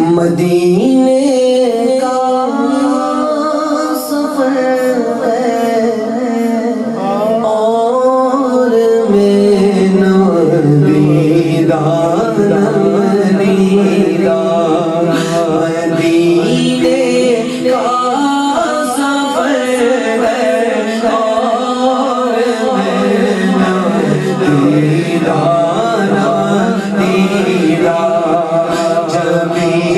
مدینے کا سفر ہے اور میں دیدار دیدار مدینے کا سفر ہے اور میں دیدار دیدار جبھی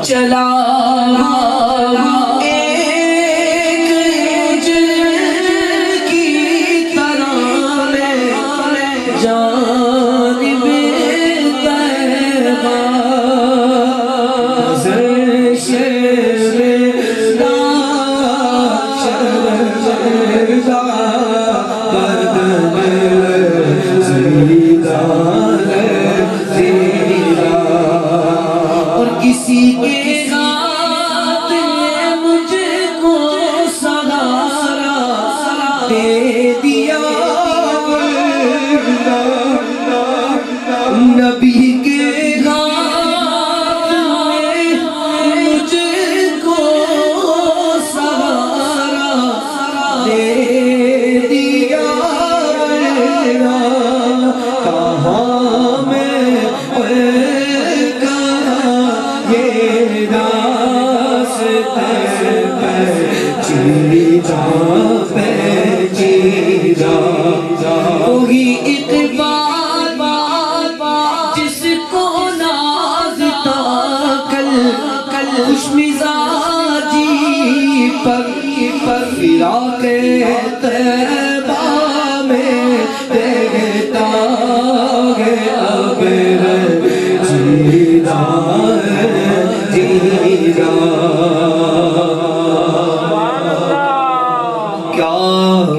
چلا ایک جل کی طرح جانب طیبہ اور کسی کے ہاتھ نے مجھ کو سہارا دے دیا نبی کے ہاتھ نے مجھ کو سہارا دے دیا کہاں میں وہی اقبال جس کو ناز تھا کل خوش مزاجی پر فراق طیبہ میں دیتا ہے اب دیدار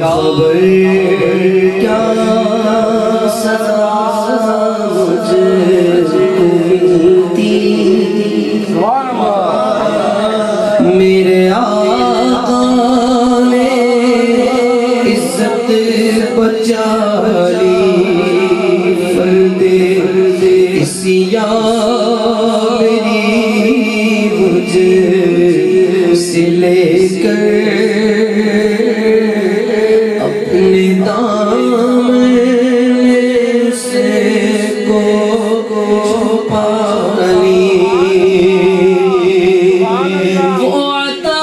خبر کیا سزا مجھے ملتی میرے آقا نے عزت بچا لی فرد عصیان میری مجھے سے لے کر اپنے دامن سے کو چھپا لی وہ عطا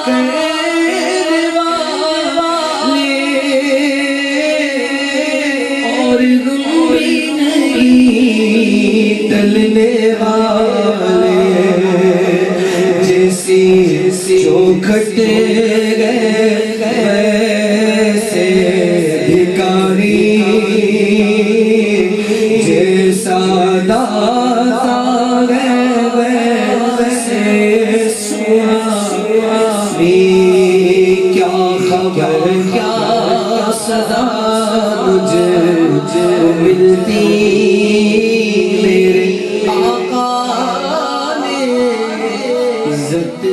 کرنے والے اور غم بھی نہیں ٹلنے والے چوکھٹ گئے ویسے بھکاری جیسا داتا گئے ویسے سواری کیا خبر کیا سزا مجھے ملتی میرے آقا نے عزت